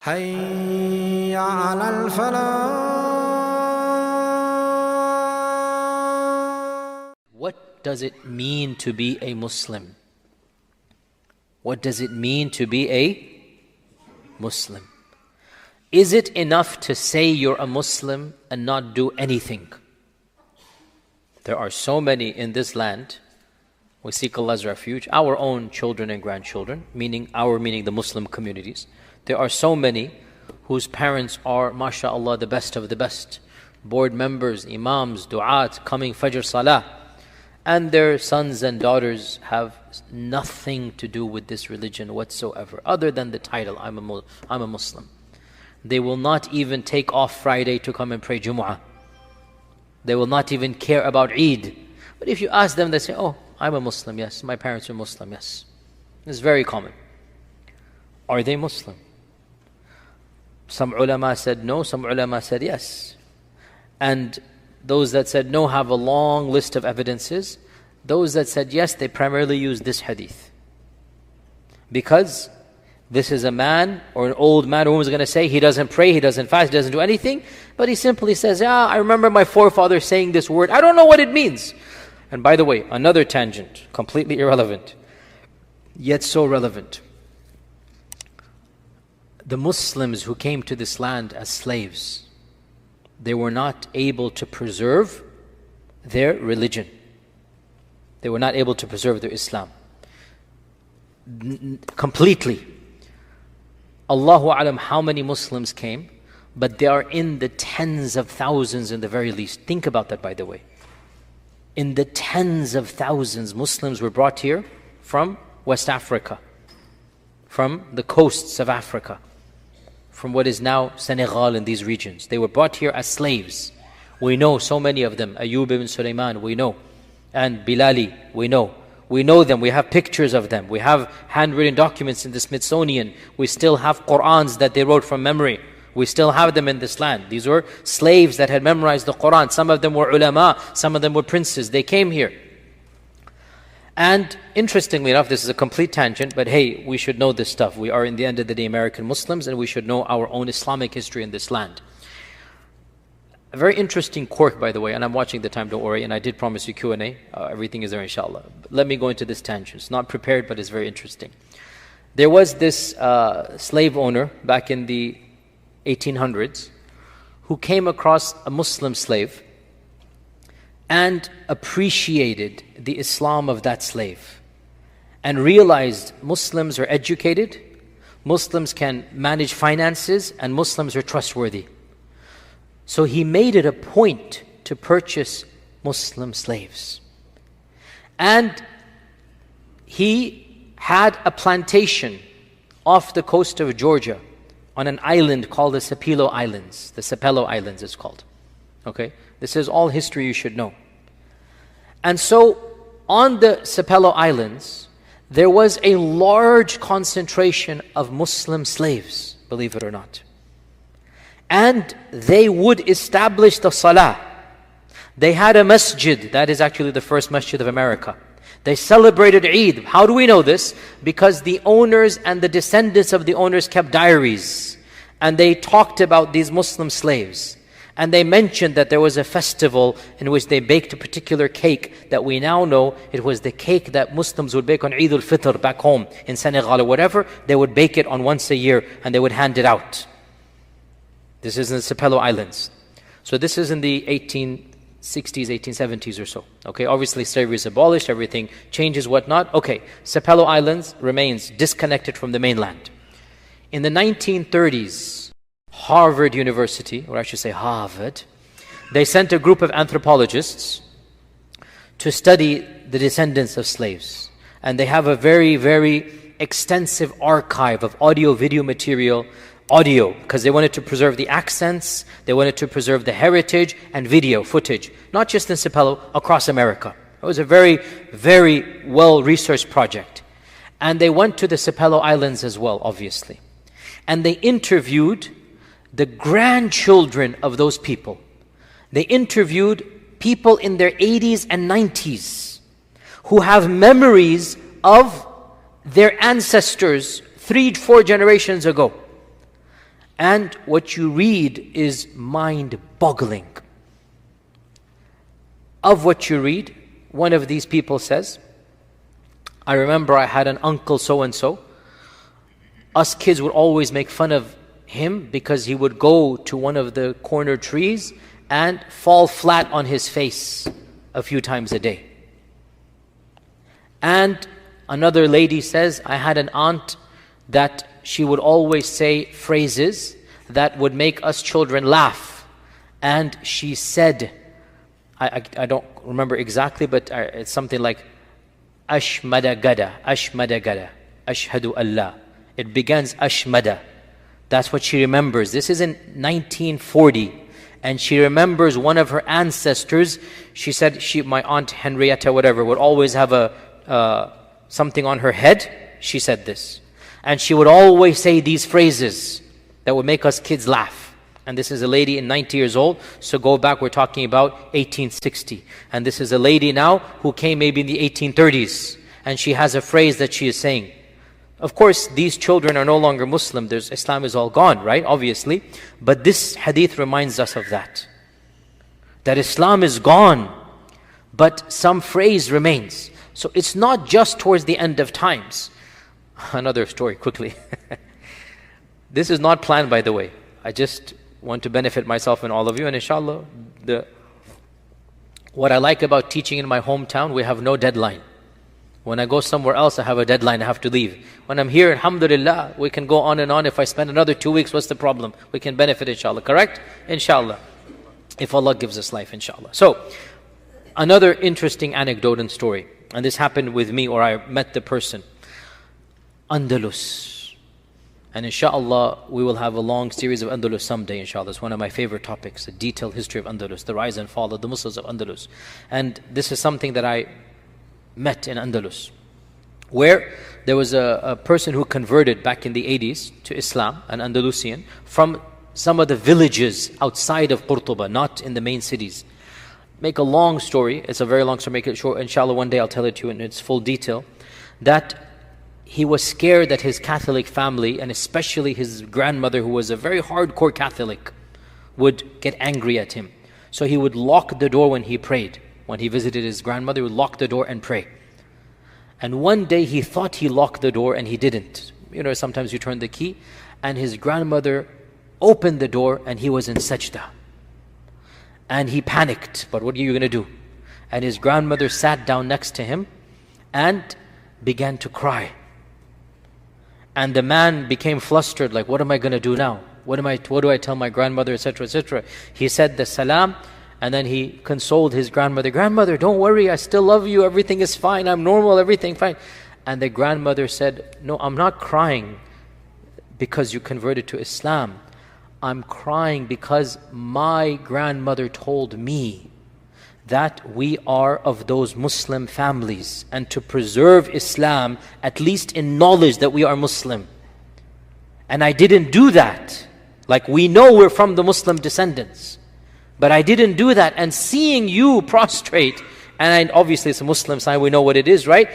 حي على الفلاح. What does it mean to be a Muslim? What does it mean to be a Muslim? Is it enough to say you're a Muslim and not do anything? There are so many in this land. We seek Allah's refuge, our own children and grandchildren, meaning the Muslim communities. There are so many whose parents are, mashallah, the best of the best. Board members, imams, du'at, coming Fajr Salah. And their sons and daughters have nothing to do with this religion whatsoever, other than the title, I'm a Muslim. They will not even take off Friday to come and pray Jumu'ah. They will not even care about Eid. But if you ask them, they say, oh, I'm a Muslim, yes. My parents are Muslim, yes. It's very common. Are they Muslim? Some ulama said no, some ulama said yes. And those that said no have a long list of evidences. Those that said yes, they primarily use this hadith. Because this is a man or an old man or woman is going to say he doesn't pray, he doesn't fast, he doesn't do anything. But he simply says, yeah, I remember my forefathers saying this word. I don't know what it means. And by the way, another tangent, completely irrelevant, yet so relevant. The Muslims who came to this land as slaves, they were not able to preserve their religion. They were not able to preserve their Islam. Completely. Allahu Alam how many Muslims came, but they are in the tens of thousands in the very least. Think about that, by the way. In the tens of thousands, Muslims were brought here from West Africa, from the coasts of Africa, from what is now Senegal and these regions. They were brought here as slaves. We know so many of them. Ayyub ibn Sulaiman, we know. And Bilali, we know. We know them. We have pictures of them. We have handwritten documents in the Smithsonian. We still have Qur'ans that they wrote from memory. We still have them in this land. These were slaves that had memorized the Qur'an. Some of them were ulama, some of them were princes. They came here. And interestingly enough, this is a complete tangent, but hey, we should know this stuff. We are, in the end of the day, American Muslims, and we should know our own Islamic history in this land. A very interesting quirk, by the way, and I'm watching the time, don't worry, and I did promise you Q&A. Everything is there, inshallah. But let me go into this tangent. It's not prepared, but it's very interesting. There was this slave owner back in the 1800s who came across a Muslim slave and appreciated the Islam of that slave and realized Muslims are educated, Muslims can manage finances, and Muslims are trustworthy. So he made it a point to purchase Muslim slaves. And he had a plantation off the coast of Georgia on an island called the Sapelo Islands. The Sapelo Islands is called. Okay? This is all history you should know. And so on the Sapelo Islands, there was a large concentration of Muslim slaves, believe it or not. And they would establish the salah. They had a masjid. That is actually the first masjid of America. They celebrated Eid. How do we know this? Because the owners and the descendants of the owners kept diaries. And they talked about these Muslim slaves. And they mentioned that there was a festival in which they baked a particular cake that we now know it was the cake that Muslims would bake on Eid al-Fitr back home in Senegal or whatever. They would bake it on once a year and they would hand it out. This is in the Sapelo Islands. So this is in the 1860s, 1870s or so. Okay, obviously slavery is abolished, everything changes, whatnot. Okay, Sapelo Islands remains disconnected from the mainland. In the 1930s, Harvard University, or I should say Harvard, they sent a group of anthropologists to study the descendants of slaves. And they have a very, very extensive archive of audio, video material, because they wanted to preserve the accents, they wanted to preserve the heritage and video footage, not just in Sapelo, across America. It was a very, very well-researched project. And they went to the Sapelo Islands as well, obviously. And they interviewed the grandchildren of those people. They interviewed people in their 80s and 90s who have memories of their ancestors 3-4 generations ago. And what you read is mind-boggling. Of what you read, one of these people says, I remember I had an uncle so-and-so. Us kids would always make fun of him because he would go to one of the corner trees and fall flat on his face a few times a day. And another lady says, I had an aunt that she would always say phrases that would make us children laugh. And she said, I don't remember exactly, but it's something like, Ashmada gada, Ashmada gada, Ashhadu Allah. It begins Ashmada. That's what she remembers. This is in 1940. And she remembers one of her ancestors. She said, my aunt Henrietta, whatever, would always have something on her head. She said this. And she would always say these phrases that would make us kids laugh. And this is a lady in 90 years old. So go back, we're talking about 1860. And this is a lady now who came maybe in the 1830s. And she has a phrase that she is saying. Of course, these children are no longer Muslim. Islam is all gone, right? Obviously. But this hadith reminds us of that. That Islam is gone, but some phrase remains. So it's not just towards the end of times. Another story, quickly. This is not planned, by the way. I just want to benefit myself and all of you. And inshallah, what I like about teaching in my hometown, we have no deadline. When I go somewhere else, I have a deadline, I have to leave. When I'm here, alhamdulillah, we can go on and on. If I spend another 2 weeks, what's the problem? We can benefit, inshallah, correct? Inshallah. If Allah gives us life, inshallah. So, another interesting anecdote and story. And this happened with me, or I met the person. Andalus. And inshallah, we will have a long series of Andalus someday, inshallah. It's one of my favorite topics, the detailed history of Andalus, the rise and fall of the Muslims of Andalus. And this is something that I met in Andalus, where there was a person who converted back in the 80s to Islam, an Andalusian, from some of the villages outside of Qurtuba, not in the main cities. Make a long story, it's a very long story, make it short, inshallah one day I'll tell it to you in its full detail, that he was scared that his Catholic family, and especially his grandmother, who was a very hardcore Catholic, would get angry at him. So he would lock the door when he prayed. When he visited his grandmother, he would lock the door and pray. And one day he thought he locked the door and he didn't. You know, sometimes you turn the key. And his grandmother opened the door and he was in sajda. And he panicked. But what are you going to do? And his grandmother sat down next to him and began to cry. And the man became flustered, like, what am I going to do now? What do I tell my grandmother, etc., etc. He said the salam, and then he consoled his grandmother. Grandmother, don't worry, I still love you, everything is fine, I'm normal, everything fine. And the grandmother said, no, I'm not crying because you converted to Islam. I'm crying because my grandmother told me that we are of those Muslim families, and to preserve Islam, at least in knowledge that we are Muslim. And I didn't do that. Like, we know we're from the Muslim descendants, but I didn't do that. And seeing you prostrate, and obviously it's a Muslim sign, we know what it is, right?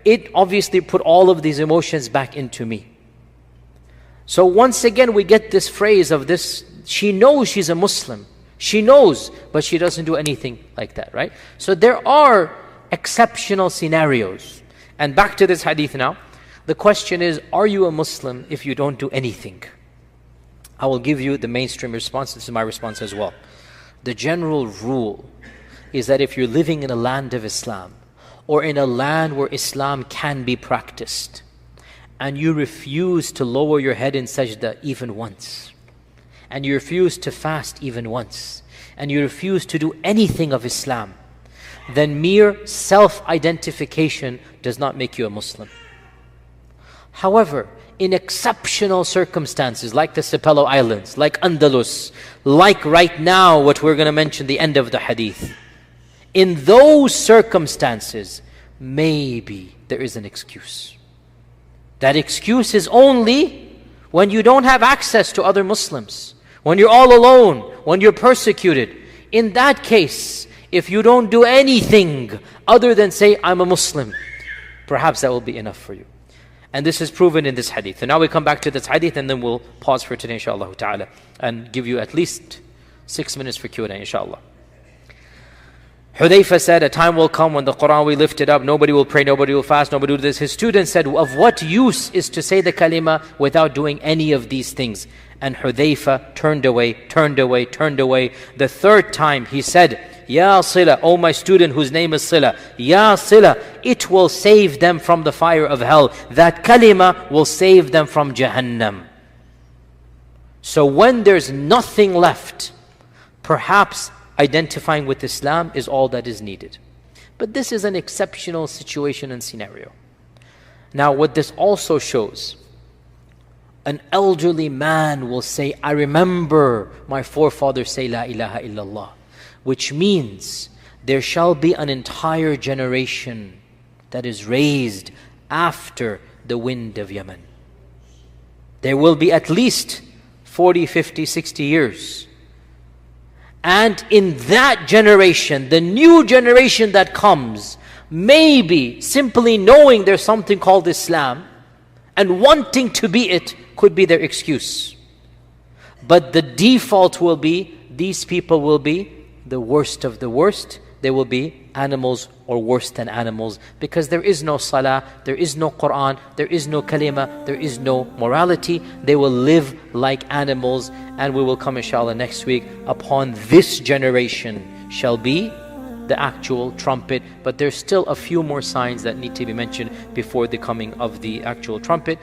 It obviously put all of these emotions back into me. So once again we get this phrase of this, she knows she's a Muslim. She knows, but she doesn't do anything like that, right? So there are exceptional scenarios. And back to this hadith now. The question is, are you a Muslim if you don't do anything? I will give you the mainstream response. This is my response as well. The general rule is that if you're living in a land of Islam, or in a land where Islam can be practiced, and you refuse to lower your head in sajda even once, and you refuse to fast even once, and you refuse to do anything of Islam, then mere self-identification does not make you a Muslim. However, in exceptional circumstances like the Sepelo Islands, like Andalus, like right now what we're going to mention, the end of the hadith, in those circumstances, maybe there is an excuse. That excuse is only when you don't have access to other Muslims, when you're all alone, when you're persecuted. In that case, if you don't do anything other than say, I'm a Muslim, perhaps that will be enough for you. And this is proven in this hadith. And now we come back to this hadith and then we'll pause for today, inshallah ta'ala, and give you at least 6 minutes for Q&A, inshallah. Hudayfa said, a time will come when the Quran will be lifted up, nobody will pray, nobody will fast, nobody will do this. His student said, of what use is to say the kalima without doing any of these things? And Hudayfa turned away, turned away, turned away. The third time he said, Ya Sila, O my student whose name is Sila, Ya Sila, it will save them from the fire of hell. That kalima will save them from Jahannam. So when there's nothing left, perhaps identifying with Islam is all that is needed. But this is an exceptional situation and scenario. Now what this also shows, an elderly man will say, I remember my forefathers say La ilaha illallah, which means there shall be an entire generation that is raised after the wind of Yemen. There will be at least 40, 50, 60 years. And in that generation, the new generation that comes, maybe simply knowing there's something called Islam and wanting to be it could be their excuse. But the default will be, these people will be the worst of the worst. They will be animals or worse than animals, because there is no salah, there is no Quran, there is no kalima, there is no morality. They will live like animals, and we will come inshallah next week. Upon this generation shall be the actual trumpet, but there's still a few more signs that need to be mentioned before the coming of the actual trumpet.